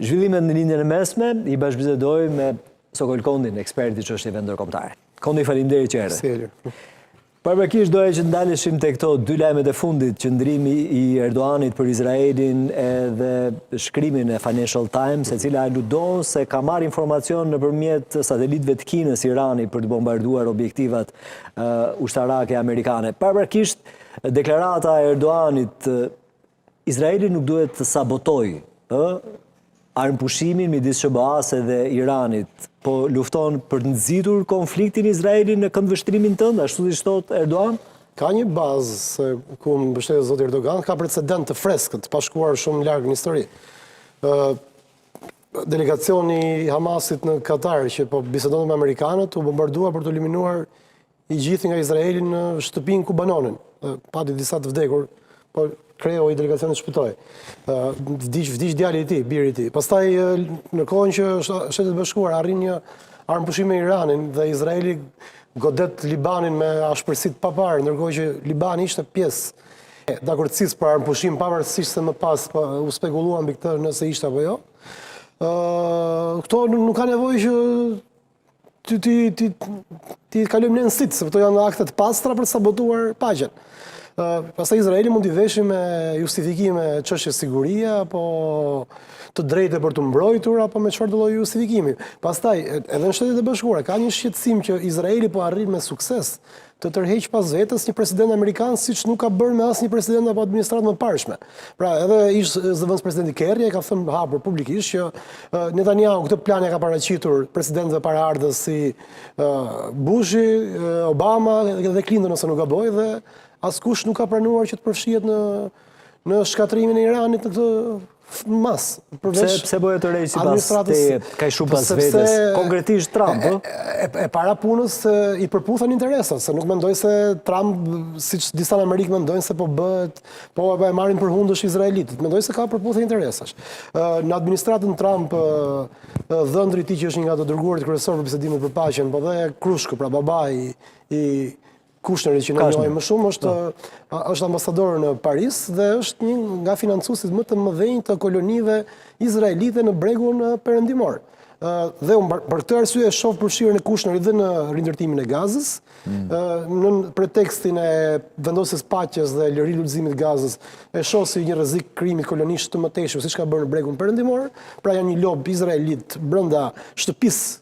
Zhvillimet në lindjen e mesme I bashkëbisedoj me Sokol Kondin, eksperti që është i vend ndërkombëtare. Kondi, faleminderit që erdhe. Paraprakisht doja që ndaleshim te këto dy lajmet e fundit, qëndrimi I Erdoganit për Izraelin edhe shkrimin e Financial Times, e cila aludon se ka marrë informacion nëpërmjet satelitëve të Kinës Irani për të bombarduar objektivat ushtarake amerikane. Paraprakisht deklarata e Erdoganit, Izraeli nuk duhet të sabotojë armëpushimin midis SBA-s dhe Iranit, po lufton për të nxitur konfliktin Izraeli në këndvështrimin tënd, ashtu si thot Erdogan? Ka një bazë ku mbështetet zoti Erdogan, ka precedent të freskët, pa shkuar shumë larg në histori. Delegacioni I Hamasit në Katar që po bisedon me amerikanët u bombardua për të eliminuar I gjithë nga Izraeli në shtëpinë ku banonin. Pati disa të vdekur, po kreu I delegacionit shpëtoi. Vdiq djali I tij, biri I tij. Pastaj në kohën që Shtetet Bashkuara arrin një armëpushim me Iranin dhe Izraeli godet Libanin me ashpërsi të paparë, ndërkohë që Libani ishte pjesë dakordësisë për armëpushim pavarësisht se më pas u spekulua mbi këtë nëse ishte apo jo. Këto nuk ka nevojë që ti kalojmë ne në sit, se këto janë akte të pastra për të sabotuar paqen. Pastaj Izraeli mund t'i veshë me justifikime çështje sigurie apo të drejtë për të mbrojtur apo me çfarë do lloj justifikimi. Pastaj edhe në Shtetet e Bashkuara ka një shqetësim që Izraeli po arrin me sukses të tërheq pas vetes një president amerikan siç nuk ka bërë me asnjë president apo administratë më parshme. Pra edhe ish zëvendës presidenti Kerry ka thënë hapur publikisht që Netanyahu këtë plan e ka paraqitur presidentëve paraardhës si Bushi, Obama dhe Clinton nëse nuk gaboj dhe askush nuk ka pranuar që të përfshihet në shkatrimin e Iranit në këtë mas. Pse bëhet të rej sipas te kaq shumë pas vetes? Konkretisht Trump, e para punës I përputhen interesat, se nuk mendoj se Trump, siç disa në Amerikë mendojnë se po e marrin për hundësh izraelitët. Mendoj se ka përputhje interesash. Në administratën Trump, dhëndri I tij që është një nga të dërguarit kryesor për bisedimet për paqen, po dhe Krushko, pra babai I Kushnerit që ne njohim më shumë, është ambasador në Paris dhe është një nga financuesit më të mëdhenj të kolonive izraelite në bregun perëndimor. Dhe për këtë arsye e shoh përfshirjen e Kushnerit dhe në rindërtimin e Gazës, në pretekstin e vendosjes paqes dhe lëri lulëzimit të Gazës, e shoh si një rrezik krijimit kolonish të mëtejshëm siç ka bërë në bregun perëndimor, pra janë një lob izraelit brenda shtëpisë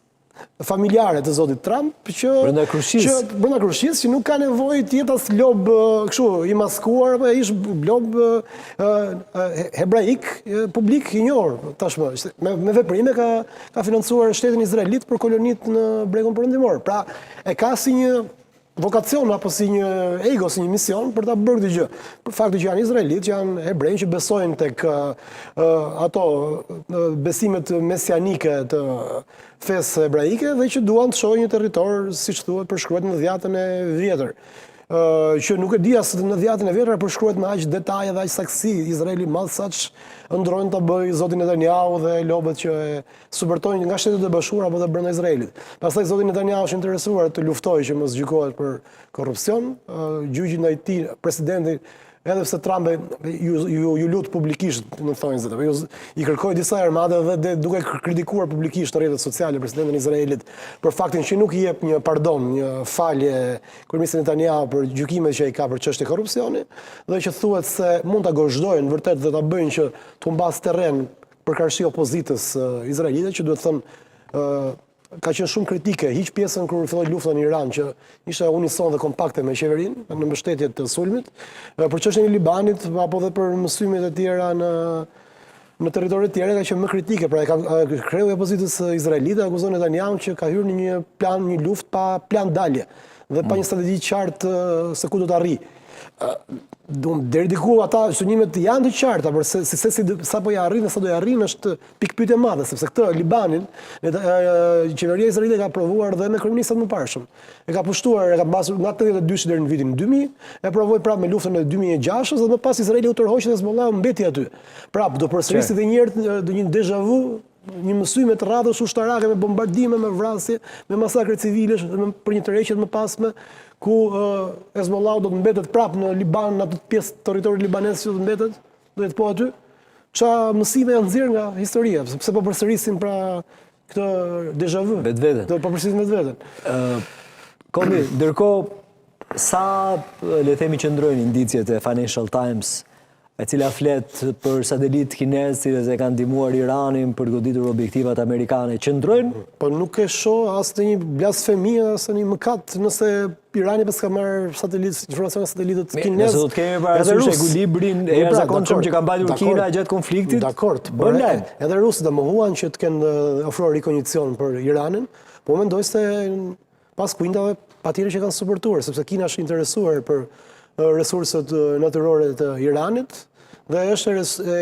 familjare të zotit Trump që brenda Krushis që nuk ka nevojë të jetë as lob kështu I maskuar apo ish lob hebraik publik I njohur tashmë me veprime ka financuar shtetin izraelit për kolonitë në bregun perëndimor. Pra e ka si një vokacion apo si një ego, si një mision për ta bërë këtë gjë. Për fakti që janë izraelit, që janë hebrejë që besojnë tek ato besimet mesianike të fesë hebraike dhe që duan të shohin një territor, siç thuhet, përshkruhet në Dhjatën e Vjetër. Që nuk e di as në Dhjatën e Vjetër përshkruhet me aq detaje dhe aq saktësi Izraeli madh saç ndrojnë ta bëjë zoti Netanyahu dhe lobët që e subvertojnë nga Shtetet e Bashkuara apo dhe brenda Izraelit. Pastaj zoti Netanyahu është interesuar të luftojë që mos gjykohet për korrupsion, gjyqi ndaj tij presidenti edhe pse Trump ju lut publikisht në thonjzet, I kërkoi disa armate dhe duke kritikuar publikisht në rrjetet sociale presidentin e Izraelit për faktin që nuk I jep një pardon, një falje kryeministit Netanyahu për gjykimet që ai ka për çështje korrupsioni dhe që thuhet se mund ta gozhdojnë vërtet dhe ta bëjnë që të humbas terren për karshi opozitës izraelite, që duhet thënë ka qenë shumë kritike, hiq pjesën kur filloi lufta në Iran që ishte unison dhe kompakte me qeverinë në mbështetje të sulmit, për çështjen e Libanit apo dhe për mësymet e tjera në territorë të tjera ka qenë më kritike, pra kreu I opozitës izraelite akuzon Netanyahu që ka hyrë në një plan, një luftë pa plan dalje dhe pa një strategji qartë se ku do të arrijë. Deri diku ata synimet janë të qarta, por sa po ja arrin dhe sa do ja arrin është pikë pyetje e madhe, sepse këtë Libanin qeveria izraelite ka provuar dhe me kryeministat më parshëm. E ka pushtuar, e ka mbasur nga 82 deri në vitin 2000, e provoi prapë me luftën e 2006 dhe më pas Izraeli u tërhoqi dhe Hezbollah mbeti aty. Prapë do përsëriset edhe një herë një déjà vu, një mësime të radhës ushtarake me bombardime, me vrasje, me masakre civilesh për një tërheqje të mëpasme ku Hezbollah do të mbetet prapë në Liban, në atë pjesë të territorit libanez që do të mbetet, do jetë po aty. Qa mësime janë nxjerrë nga historia, pse po përsërisim pra këtë déjà vu. Vetveten. Po përsërisim vetveten. Kondi, ndërkohë sa le themi qëndrojnë indicjet e Financial Times, e cila flet për satelit kinez cilët e kanë ndihmuar Iranin për goditur objektivat amerikane, qëndrojnë? Po nuk e shoh as të një blasfemi, as të një mëkat nëse Irani pas ka marrë informacione satelitet kinez. Nëse do të kemi parasysh ekuilibrin e jashtëzakonshëm që ka mbajtur Kina gjatë konfliktit. Dakord, edhe rusët do mohuan që të kenë ofruar rikognicjon për Iranin, po mendoj se pas kuindave patjetër që kanë suportuar, sepse Kina është interesuar për resurset natyrore të Iranit dhe është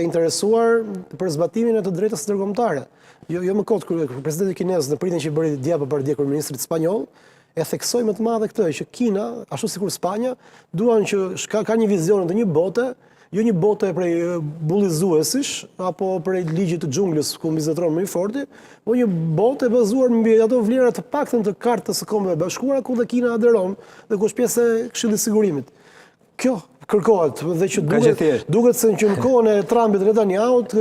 interesuar për zbatimin e të drejtës ndërkombëtare. Jo më kot kur presidenti kinez në pritjen që bëri dia për dia kryeministrit spanjoll, e theksoi më të madhe këtë që Kina, ashtu sikur Spanja, duan që ka një vizion të një bote, jo një bote prej bullizuesish apo prej ligjit të xhunglës ku mbizotron më i forti, po një bote bazuar mbi ato vlera të paktën të Kartës së Kombeve Bashkuara ku dhe Kina aderon dhe ku është pjesë e Këshillit të Sigurimit. Kjo kërkohet dhe që duket se në kohën e Trumpit dhe Netanyahut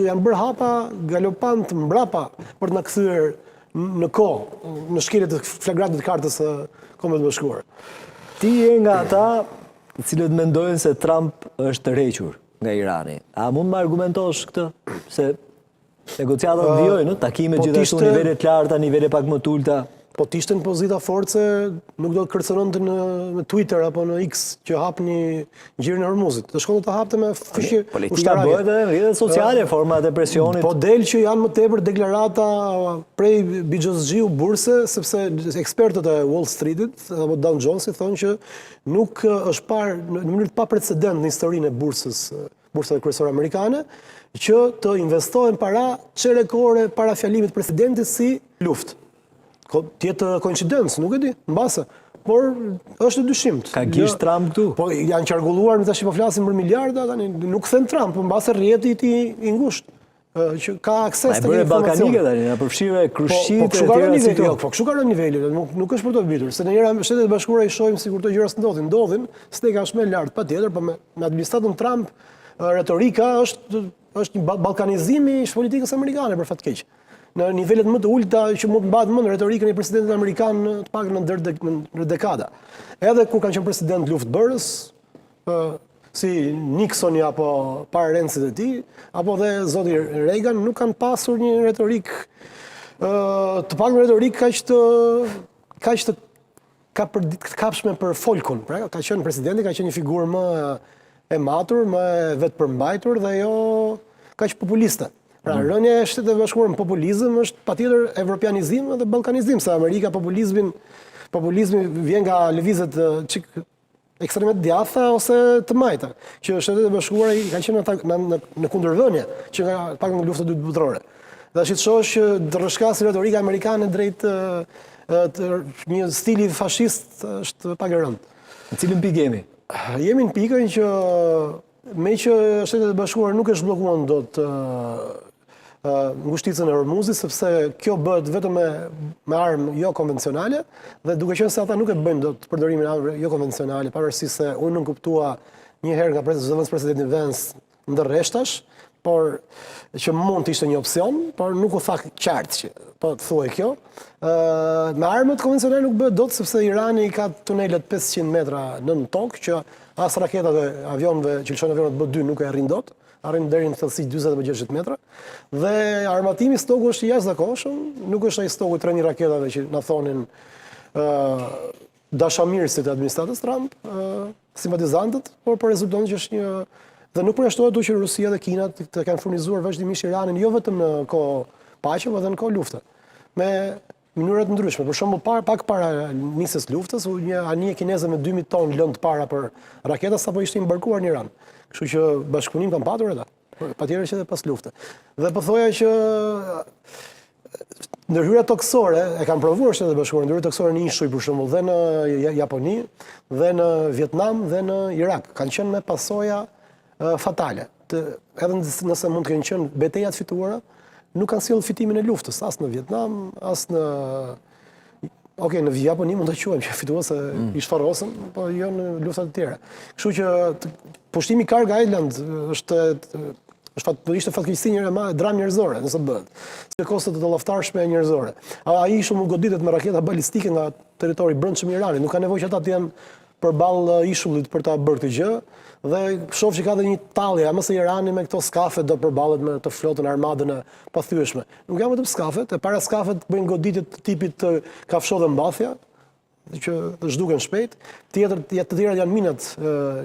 janë bërë hapa galopant mbrapa për të na kthyer në kohë, në shkeljet e flagrante të Kartës së Kombeve Bashkuara. Ti je nga ata të cilët mendojnë se Trump është tërhequr nga Irani. A mund më argumentosh këtë? Se negociatat vijojnë, takimet gjithashtu nivele të larta, nivele pak më të ulta. Po t'ishte në pozita force, nuk do të kërcënonte në Twitter apo në X që hap një gjirin e Hormuzit. Të shkon të hapte me fushë politika bëhet edhe në rrjetet sociale, format e presionit. Po del që janë më tepër deklarata prej Bijozgjiu burse, sepse ekspertët e Wall Streetit apo Dow Jonesit thonë që nuk është parë në mënyrë të paprecedent në historinë e bursave kryesore amerikane që të investohen para çerekore para fjalimit të presidentit si luftë. Tjetë koincidencë, nuk e di, mbase, por është e dyshimt. Ka gisht Trump këtu? Po janë qargulluar, në tash po flasim për miliarda, nuk thënë Trump, mbase rrjeti i ngushtë, që ka akses të informacion. Balkanike tani, na përfshirë Krushqit e tjera si to. Po kështu ka rënë niveli, nuk është për të bitur, se në njëra Shtetet e Bashkuara i shohim sikur këto gjëra ndodhin, steka është më lart patjetër, por me administratën Trump retorika është një balkanizim i politikës amerikane për fat të keq. Në nivelet më të ulta që mund të mbahet mend retorikën e presidentit amerikan të paktën në dekada. Edhe kur kanë qenë president luftbërës, si Nixoni apo para Rencit e tij, apo dhe zoti Reagan nuk kanë pasur një retorik të paktën retorik kaq të kapshme për folkun. Pra, ka qenë presidenti, ka qenë një figurë më e matur, më vetëpërmbajtur dhe jo kaq populiste. Pra, rënja e Shtetet e Bashkuara në populizëm është patjetër evropianizim dhe ballkanizim, se Amerika populizmi vjen nga lëvizjet çik ekstremet djatha ose të majta, që Shtetet e Bashkuara i kanë qenë në kundërvënie që nga pak në luftën e dytë botërore. Dhe tash shohësh që rrëshkas retorika amerikane drejt një stili fashist është pak e rëndë. Në cilën pikë jemi? Jemi në pikën që me që Shtetet e Bashkuara nuk e zhbllokuan dot ngushticën e Hormuzit, sepse kjo bëhet vetëm me armë jo konvencionale, dhe duke qenë se ata nuk e bëjnë dot përdorimin e armëve jo konvencionale, pavarësisht se unë nuk kuptua një herë nga presidenti Vance ndër rreshtash, por që mund të ishte një opsion, por nuk u tha qartë që po të thuaj kjo. Me armët konvencionale nuk bëhet dot, sepse Irani ka tunelet 500 metra nën tokë, që as raketat e avionëve që lëshojnë avionët B2 nuk e arrin dot, arrin deri në thellësi 40 apo 60 metra, dhe armatimi stoku është i jashtëzakonshëm, nuk është ai stoku i 3.000 raketave që na thonin dashamirësit e administratës Trump, simpatizantët, por rezulton që është një dhe nuk përjashtohet që Rusia dhe Kina të kanë furnizuar vazhdimisht Iranin jo vetëm në kohë paqe, por edhe në kohë lufte. Me mënyra të ndryshme. Për shembull, pak para nisjes luftës, një anije kineze me 2000 tonë lënë të para për raketa sapo ishte embarkuar në Iran. Kështu që bashkëpunim kanë patur ata. Patjetër që edhe pas lufte. Dhe po thoja që ndërhyrja toksore e kanë provuar Shtetet e Bashkuara, ndërhyrja toksore në Ishuj për shembull, dhe në Japoni, dhe në Vietnam, dhe në Irak, kanë qenë me pasoja fatale. Edhe nëse mund të kenë qenë betejat fituara, nuk kanë sjellë fitimin e luftës, as në Vietnam, as në në Japoni mund të quajmë që fituese i shfarosën, po jo në luftat e tjera. Kështu që pushtimi Cargo Island është Ishte fatkeqësi dramë njerëzore, nëse bëhet. Se kostet të laftarshme njerëzore. Ai shumë goditet me raketa balistike nga territori brendshëm i Iranit. Nuk ka nevojë që ata të jenë përballë ishullit për ta bërë këtë gjë. Dhe shoh që ka dhe një tallje, mëse Irani me këto skafe do përballet me të flotën armadën e pathyeshme. Nuk janë vetëm skafet, e para skafet bëjnë goditje të tipit të kafsho dhe mbathja, që zhduken shpejt. Të tjerat janë minat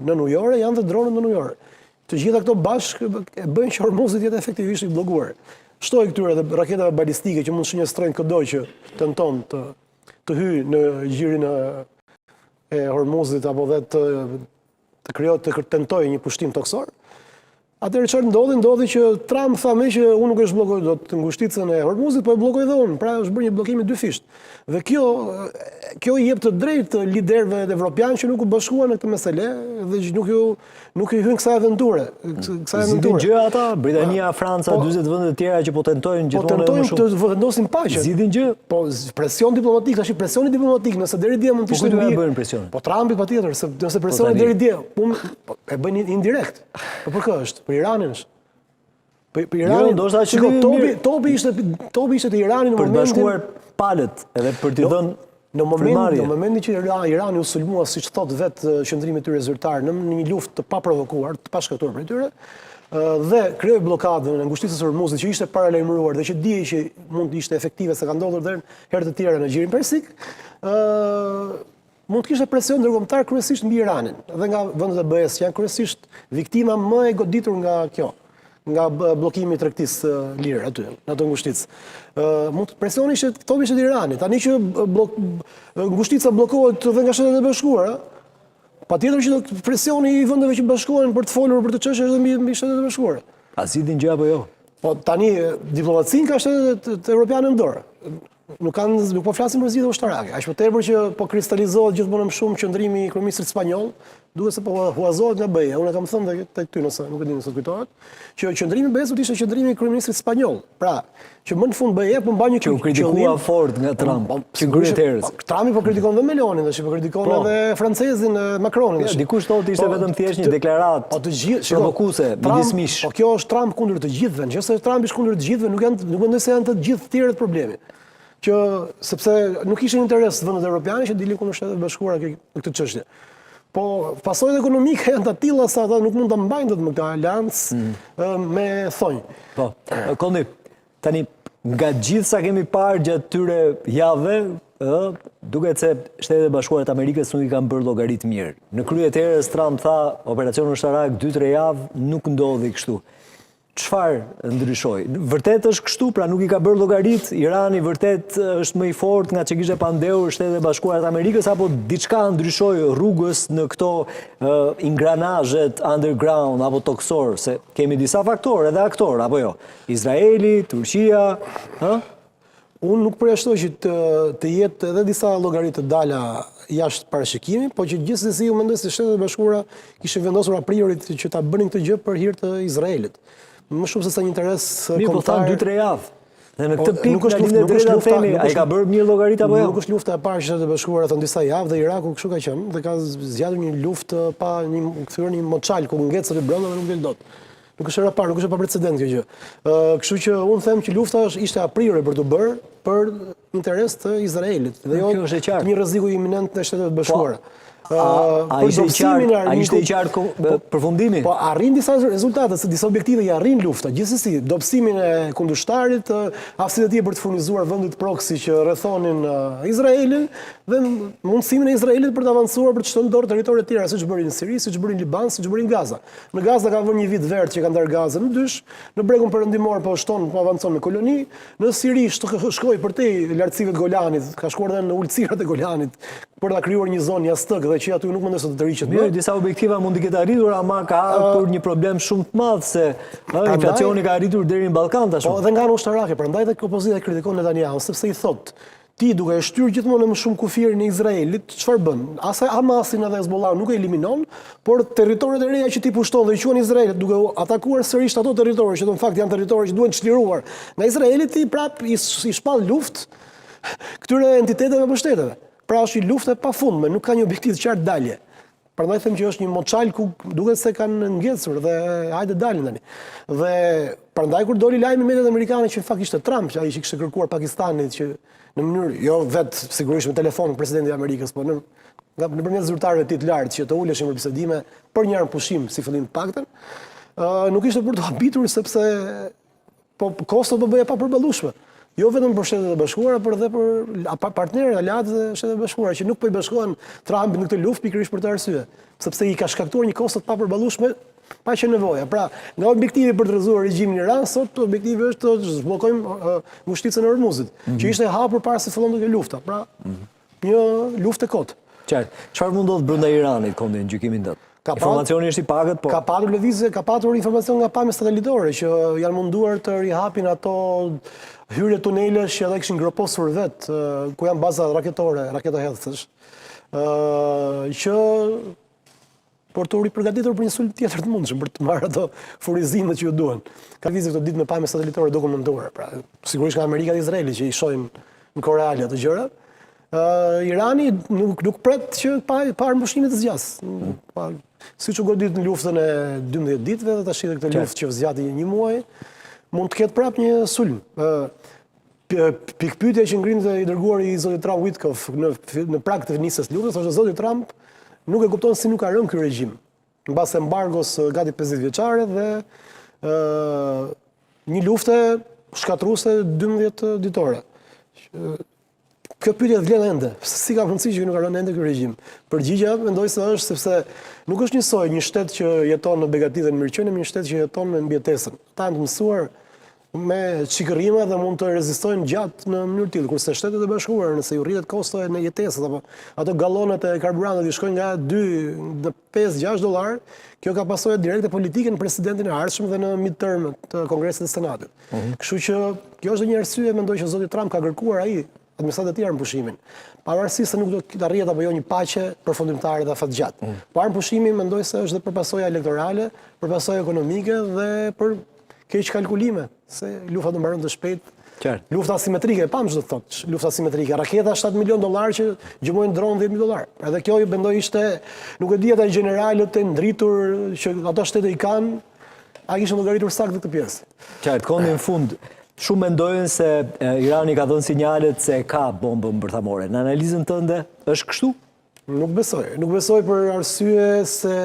nënujore, janë dhe dronët nënujore. Të gjitha këto bashkë bëjnë që Hormuzit jetë efektivisht i bllokuar. Shtoj këtyre dhe raketave balistike që mund shënjestrojnë çdo që tenton të hyjë në gjirin e Hormuzit apo dhe të tentojë një pushtim toksor. Atëherë çfarë ndodhi që Trump tha më që unë nuk e zhbllokoj dot ngushticën e Hormuzit, po e bllokoj dhe unë. Pra është bërë një bllokim i dy fisht. Dhe kjo i jep të drejtë liderëve evropianë që nuk u bashkuan në këtë mesele dhe që nuk i hyn kësaj aventure. Zgjidhin gjë ata, Britania, Franca, 40 vende të tjera që po tentojnë gjithmonë më shumë. Po tentojnë të vendosin paqen. Zgjidhin gjë. Po presion diplomatik, tash presioni diplomatik, nëse deri dje mund të ishte mbi. Po bëjnë presion. Po Trumpi patjetër, nëse presioni deri dje, e bëjnë indirekt. Po për kë është? Për Iranin është. Për Iranin, topi ishte të Iranit në momentin... Për të bashkuar palët edhe për t'i dhënë frimarje. Në momentin që Irani u sulmua, siç thot vetë qendrimi i tyre zyrtar, në një luftë të paprovokuar, të pashkaktuar për tyre, dhe krijoi bllokadën e ngushticës së Hormuzit që ishte paralajmëruar dhe që dihej që mund të ishte efektive se ka ndodhur dhe herë të tjera në gjirin persik, mund të kishte presion ndërkombëtar kryesisht mbi Iranin. Dhe nga vendet e BE-s janë kryesisht viktima më e goditur nga kjo, nga bllokimi i tregtisë lirë aty, në ato ngushticë. Presioni ishte topi ishte i Iranit. Tani që ngushtica bllokohet edhe nga Shtetet e Bashkuara, patjetër që presioni i vendeve që bashkohen për të folur për të çështje është mbi Shtetet e Bashkuara. A zgjidhin gjë apo jo? Po tani diplomacinë ka Shtetet Evropiane në dorë. Nuk po flasim për zgjidhje ushtarake. Aq më tepër që po kristalizohet gjithmonë më shumë qendrimi i kryeministrit spanjoll, duket se po huazohet nga BE. Unë kam thënë tek ty nëse nuk e di nëse kujtohet, që qendrimi i BE-s ishte qendrimi i kryeministrit spanjoll. Pra, që më në fund BE po mban një që u kritikua fort nga Trump, që ngrihet herës. Trumpi po kritikon dhe Melonin, dhe po kritikon edhe francezin Macronin. Dikush thotë ishte vetëm thjesht një deklaratë provokuese midis mish. Po kjo është Trump kundër të gjithëve. Nëse Trump është kundër të gjithëve, nuk mendoj se janë të gjithë tjerët problemi. Sepse nuk ishin interes vendet evropiane që dilin kundër Shtetet e Bashkuara në këtë çështje. Po pasojat ekonomike janë të tilla sa ata nuk mund ta mbajnë dot me këtë aleancë me thonjë. Po, Kondi, tani nga gjithë sa kemi parë gjatë këtyre javëve, duket se Shtetet e Bashkuara të Amerikës nuk i kanë bërë llogarit mirë. Në krye të erës Trump tha operacion ushtarak 2-3 javë nuk ndodhi kështu. Çfarë ndryshoi? Vërtet është kështu, pra nuk i ka bërë llogarit, Irani vërtet është më i fortë nga që kishte pandehur Shtetet e Bashkuara të Amerikës, apo diçka ndryshoi rrugës në këto ingranazhet underground apo toksor, se kemi disa faktorë edhe aktorë, apo jo? Izraeli, Turqia, Unë nuk përjashtoj që të jetë edhe disa llogaritë të dala jashtë parashikimit, po që gjithsesi u mendoj se Shtetet e Bashkuara kishin vendosur a priori që ta bënin këtë gjë për hir të Izraelit. Më shumë se sa një interes kombëtar. Po thanë 2-3 javë. Dhe në këtë pikë na linë drejta themi, ai ka bërë mirë llogarit apo jo? Nuk është lufta e parë që Shtetet e Bashkuara thon disa javë dhe Iraku kështu ka qenë dhe ka zgjatur një luftë pa kthyer një moçal ku ngecët e brenda dhe nuk del dot. Nuk është era parë, nuk është pa precedent kjo gjë. Kështu që unë them që lufta ishte a priori për të bërë për interes të Izraelit dhe jo një rreziku iminent të Shtetet e Bashkuara. A ishte i qartë përfundimi? Po arrin disa rezultate, se disa objektive i arrin lufta. Gjithsesi, dobësimin e kundërshtarit, aftësitë e tij për të furnizuar vendit proksi që rrethonin Izraelin dhe mundësimin e Izraelit për të avancuar për të shtuar dorë territoret e tjera, siç bëri në Siri, siç bëri në Liban, siç bëri në Gaza. Në Gaza ka vënë një vit verdh që ka ndar Gazën në dysh, në bregun perëndimor po shton, po avancon me koloni, në Siri shkoi përtej lartësive të Golanit, ka shkuar edhe në ulësirat e Golanit për ta krijuar një zonë jastëk dhe që aty nuk mund të tërhiqet më. Mirë, disa objektiva mund të ketë arritur, ama ka për një problem shumë të madh se inflacioni ka arritur deri në Ballkan tash. Po dhe nga ana ushtarake, prandaj dhe opozita kritikon Netanyahu, sepse i thotë ti duke e shtyr gjithmonë më shumë kufirin e Izraelit, çfarë bën? Asaj Hamasin edhe Hezbollah nuk e eliminon, por territoret e reja që ti pushton dhe i quhen Izraelit, duke atakuar sërish ato territorë që në fakt janë territorë që duhen çliruar nga Izraeli, ti prap i shpall luftë këtyre entiteteve apo shteteve. Pra është një luftë e pafundme, nuk ka një objektiv të qartë dalje. Prandaj them që është një moçal ku duket se kanë ngjecur dhe hajde dalin tani. Dhe prandaj kur doli lajmi mediat amerikane që fakt ishte Trump, që ai që kishte kërkuar Pakistanit që në mënyrë jo vetë sigurisht me telefon presidenti i Amerikës, po nëpërmjet zyrtarëve të tij të lartë që të uleshin për bisedime për një pushim si fillim të paktën, nuk ishte për të habitur sepse po kostot po bëja pa përballueshme. Jo vetëm për Shtetet e Bashkuara, por edhe për partnerët aleatë dhe Shtetet e Bashkuara që nuk po I bashkohen Trumpi në këtë luftë pikërisht për të arsye, sepse I ka shkaktuar një kostot pa përballueshme pa që nevoja. Pra, nga objektivi për të rrezuar regjimin Iran, sot objektivi është të zhbllokojmë ngushticën e Hormuzit, që ishte hapur para se fillonte kjo lufta. Pra, një luftë e kotë. Qartë. Çfarë mund ndodh brenda Iranit Kondi në gjykimin tënd? Informacioni është I pagët, po. Ka patur lëvizje, ka patur informacion nga pamjet satelitore që janë munduar të rihapin ato hyrje tunelesh që edhe kishin groposur vetë, ku janë baza raketore, raketa hedhësh, që por të përgatitur për një sulm tjetër të mundshëm, për të marrë ato furizimet që ju duhen. Ka lëvizje këto ditë me pamje satelitore dokumentuar, pra sigurisht nga Amerika dhe Izraeli që I shohin në Koreale ato gjëra. Irani nuk pret që pa armëpushimit të zgjas. Siç u godit në luftën e 12 ditëve dhe tash edhe këtë luftë që zgjati një muaj, mund të ketë prap një sulm. Pikpyetja që ngrinte I dërguari I zotit Trump Witkoff në prag të nisjes luftës është zoti Trump nuk e kupton si nuk ka rënë ky regjim mbas embargos gati 50 vjeçare dhe një lufte shkatruese 12 ditore. Kjo pyetje vlen ende. Si ka mundësi që nuk ka rënë ende ky regjim? Përgjigjja mendoj se është sepse nuk është njësoj një shtet që jeton në begati dhe në mirëqenie me një shtet që jeton në mbijetesën. Ta janë të mësuar me çikërrima dhe mund të rezistojnë gjatë në mënyrë tillë, kurse Shtetet e Bashkuara nëse ju rritet kosto në jetesës apo ato gallonet e karburantit që shkojnë nga 2 në 5-6 dollar, kjo ka pasojë direkte politike në presidentin e ardhshëm dhe në midterm të Kongresit dhe Senatit. Kështu që kjo është një arsye mendoj që zoti Trump ka kërkuar ai administratat e tjera në pushimin. Pavarësisht se nuk do të arrihet apo jo një paqe përfundimtare dhe afatgjatë. Po pushimi mendoj se është dhe për pasojë elektorale, për pasojë ekonomike dhe për keq kalkulime, se lufta do mbaron të shpejt. Lufta asimetrike, pam çdo të thotë, lufta asimetrike. Raketa $7 milion që gjymojnë dronë $10.000. Edhe kjo mendoj ishte, nuk e di ata generalët e ndritur që ato shtete I kanë, a kishin llogaritur saktë këtë pjesë. Qartë, Kondi në fund. Shumë mendojnë se Irani ka dhënë sinjalet se ka bombën bërthamore. Në analizën tënde është kështu? Nuk besoj. Nuk besoj për arsye se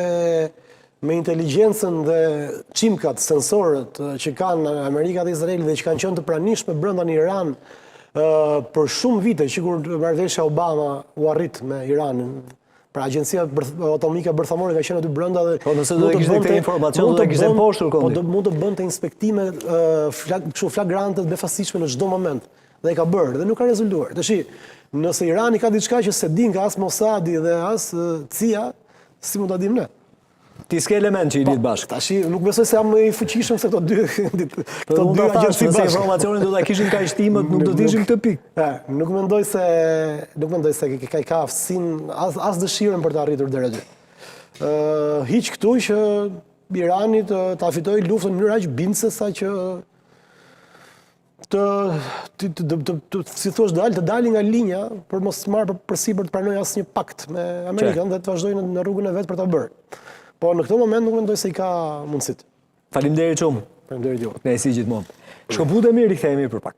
me inteligjencën dhe çimkat sensorët që kanë Amerika dhe Izraeli dhe që kanë qenë të pranishme brenda në Iran për shumë vite, që kur marrëveshja Obama u arrit me Iranin. Pra Agjencia Atomike Bërthamore ka qenë aty brenda dhe nëse do të kishte këtë informacion do të kishte mposhtur Kondi. Po mund të bënte inspektime kështu flagrante të befasitshme në çdo moment. Dhe e ka bërë dhe nuk ka rezultuar. Tashi, nëse Irani ka diçka që se din ka as Mossadi dhe as CIA, si mund ta dim ne? Ti s'ke element që I lidh bashkë. Tashi nuk besoj se jam më I fuqishëm se këto dy agjenci bashkë. Informacionin do ta kishin kaq timët, nuk do të ishin këtë pikë. Nuk mendoj se ka aftësinë as dëshirën për të arritur deri aty. Hiq këtu që Irani ta fitojë luftën në mënyrë aq bindëse sa që si thua të dalin nga linja për mos marrë përsipër të pranojë asnjë pakt me Amerikën dhe të vazhdojnë në rrugën e vet për ta bërë. Po në këtë moment nuk mendoj se I ka mundësit. Faleminderit shumë. Faleminderit ju. Ne si gjithmonë. Shkëputemi, rikthehemi për pak.